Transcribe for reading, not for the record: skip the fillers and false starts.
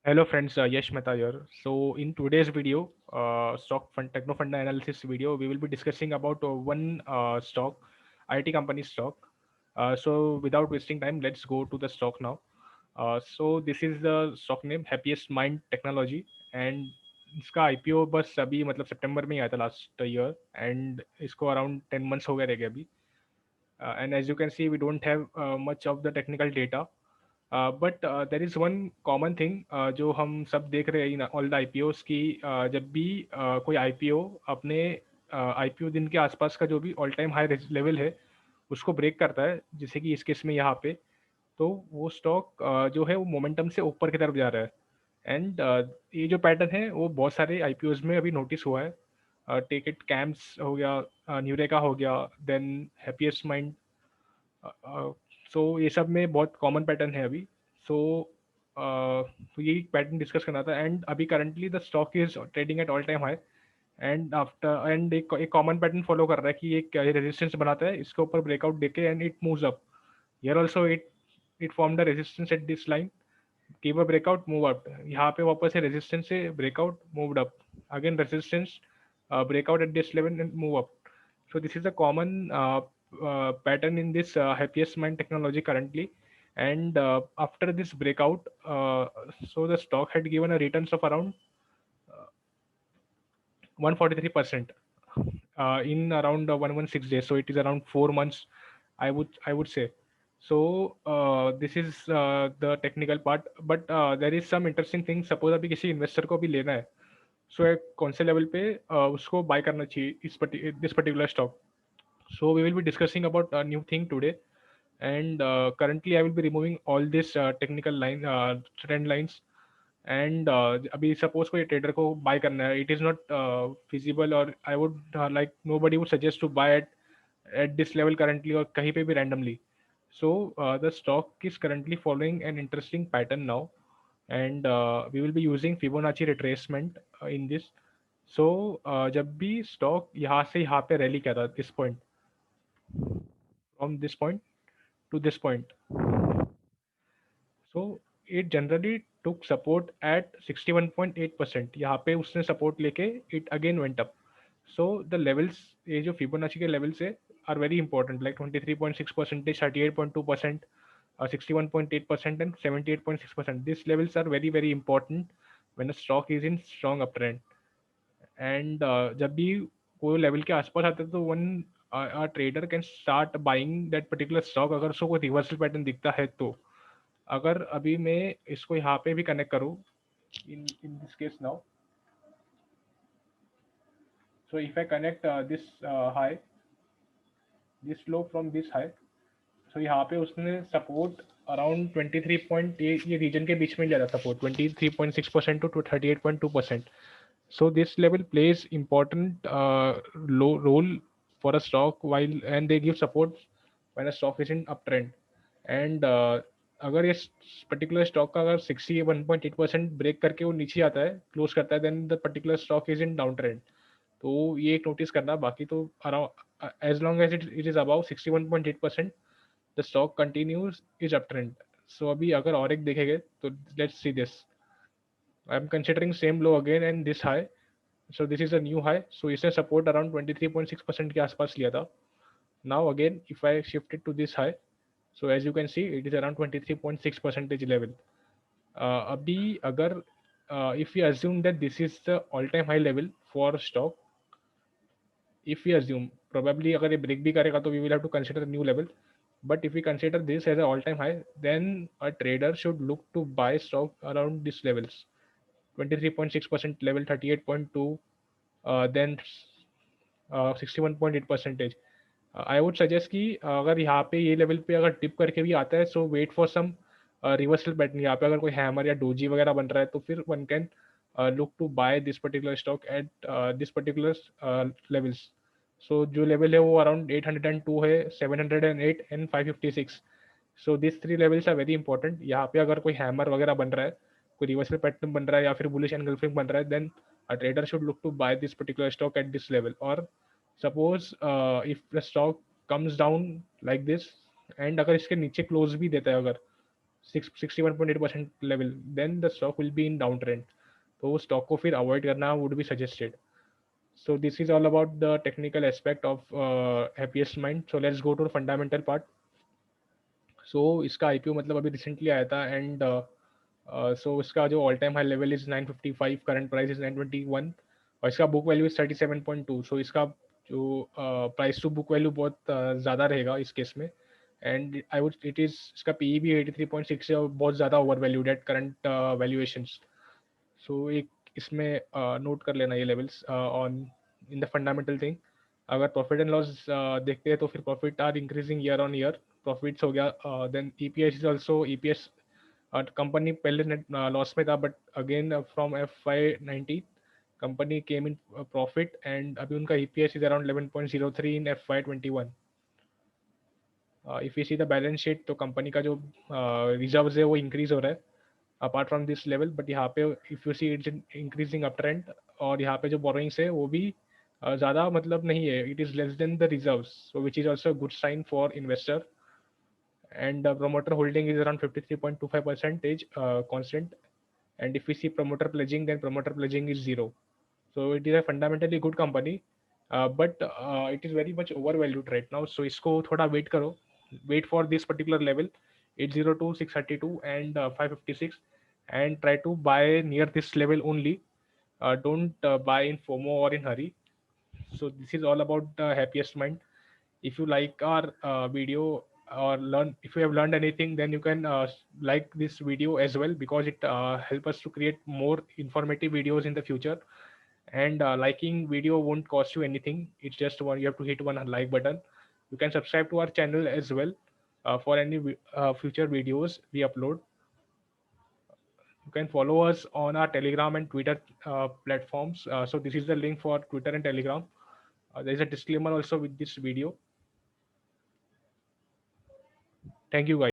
Hello friends, Yash Mehta here. So in today's video, stock fund techno fund analysis video, we will be discussing about one stock, IT company stock. So without wasting time, let's go to the stock now. So this is the stock name Happiest Mind Technology, and इसका IPO बस अभी मतलब सितंबर में ही आया था last year, and इसको around 10 months हो गए रहेंगे अभी. And as you can see, we don't have much of the technical data. But there is one common thing जो हम सब देख रहे हैं इन ऑल द आईपीओस की. जब भी कोई आईपीओ अपने आईपीओ दिन के आसपास का जो भी ऑल टाइम हाई लेवल है उसको ब्रेक करता है, जैसे कि इस केस में यहाँ पे, तो वो स्टॉक जो है वो मोमेंटम से ऊपर की तरफ जा रहा है. एंड ये जो पैटर्न है वो बहुत सारे आईपीओस में अभी नोटिस हुआ है. टेक इट कैम्प्स हो गया, न्यूरेका हो गया, देन हैप्पीएस्ट माइंड. सो ये सब में बहुत कॉमन पैटर्न है अभी. सो तो यही पैटर्न डिस्कस करना था. एंड अभी currently the stock is trading at all time high, and after and एक कॉमन पैटर्न फॉलो कर रहा है कि एक रेजिस्टेंस बनाता है, इसके ऊपर ब्रेकआउट देके and it moves up. Here also it form the resistance at this line, keep a breakout move up. यहाँ पे वापस से रेजिस्टेंस से breakout moved up, again resistance, breakout at this level and move up. So this is a common pattern in this happiest mind technology currently. And after this breakout, so the stock had given a returns of around 143% in around 116 days. So it is around 4 months, I would say. So this is the technical part, but there is some interesting thing. Suppose अभी किसी investor को भी लेना है, सो एक कौन से level पे उसको बाय करना चाहिए this particular stock. So we will be discussing about a new thing today, and currently I will be removing all this technical line trend lines. And अभी suppose कोई trader को buy करना है, it is not feasible, or I would like nobody would suggest to buy at this level currently or कहीं पे भी randomly. So the stock is currently following an interesting pattern now, and we will be using Fibonacci retracement in this. So जब भी stock यहाँ से यहाँ पे rally किया था this point, from this point to this point. So it generally took support at 61.8%. यहाँ पे उसने support लेके it again went up. So the levels, ये जो Fibonacci के levels है are very important, like 23.6%, 38.2%, 61.8% and 78.6%. These levels are very very important when a stock is in strong uptrend. And जब भी कोई लेवल के आसपास आता है तो one trader can start buying that particular stock, अगर उसको कोई रिवर्सल पैटर्न दिखता है तो. अगर अभी मैं इसको यहाँ पे भी कनेक्ट करूँ in in this case now, so if I connect this high, this low from this high, so यहाँ पे उसने सपोर्ट अराउंड 23 ये रीजन के बीच में लिया था support 23.6% to 38.2%. So this level plays important low role for a stock while, and they give support when a stock is in uptrend. And अगर ये पर्टिकुलर स्टॉक का अगर 61.8% ब्रेक करके वो नीचे आता है, क्लोज करता है, then the particular stock is in down trend. तो ये एक नोटिस करना. बाकी तो around as long as it is about 61.8%, the stock continues is up trend. So अभी अगर और एक देखेंगे तो let's see this. I am considering same low again and this high. So this is a new high. So इसने support around 23.6% के आसपास लिया था. Now again, if I shift it to this high, so as you can see, it is around 23.6% level. अभी अगर if we assume that this is the all-time high level for stock, if we assume probably अगर ये break भी करेगा तो we will have to consider a new level. But if we consider this as an all-time high, then a trader should look to buy stock around these levels: 23.6% level, 38.2, then 61.8%. I would suggest कि अगर यहाँ पे ये level पे अगर tip करके भी आता है, so wait for some reversal pattern. यहाँ पे अगर कोई हैमर या डोजी वगैरह बन रहा है तो फिर one can look to buy this particular stock at this particular levels. So जो लेवल है वो अराउंड 802 है, 708 and 556. So this three levels are very important. यहाँ पे अगर कोई हैमर वगैरह बन रहा है, कोई रिवर्सल पैटर्न बन रहा है या फिर बुलिश एनगल्फिंग बन रहा है, then a trader should look to buy this particular stock at this level. Or suppose if the stock comes down like this, and अगर इसके नीचे क्लोज भी देता है अगर 61.8% level, then the stock will be in down trend. तो stock को फिर अवॉइड करना would be suggested. So this is all about the technical aspect of happiest mind. So let's go to the fundamental part. So इसका IPO मतलब अभी recently आया था, and so इसका जो all time high level is 955, current price is 921, और इसका book value is 37.2. सो इसका जो प्राइस टू बुक वैल्यू बहुत ज़्यादा रहेगा इस केस में. And I would it is इसका पी भी 83.6 है, और बहुत ज़्यादा over valued at current valuations. So एक इसमें नोट कर लेना ये levels on in the fundamental thing. अगर प्रॉफिट एंड लॉस देखते हैं तो फिर profit are increasing year on year. Profits हो गया, then EPS is also EPS. Company पहले नेट लॉस में था, but again from FY19 company came in profit, and अभी उनका EPS is around 11.03 in FY21. If you see the balance sheet, तो company का जो रिजर्व्स है वो इंक्रीज हो रहा है apart from this level. But यहाँ पे if you see it's increasing up trend, और यहाँ पे जो बोरोइंग्स है वो भी ज़्यादा मतलब नहीं है, it is less than the reserves, so which is also good sign for investor. And promoter holding is around 53.25 percentage constant. And if we see promoter pledging, then promoter pledging is zero. So it is a fundamentally good company, but it is very much overvalued right now. So इसको थोड़ा wait करो, wait for this particular level 802, 632 and 556, and try to buy near this level only. Don't buy in FOMO or in hurry. So this is all about the happiest mind. If you like our video, or learn, if you have learned anything, then you can like this video as well, because it help us to create more informative videos in the future. And liking video won't cost you anything, it's just one, you have to hit one like button. You can subscribe to our channel as well for any future videos we upload. You can follow us on our Telegram and Twitter platforms. So this is the link for Twitter and Telegram. There is a disclaimer also with this video. Thank you guys.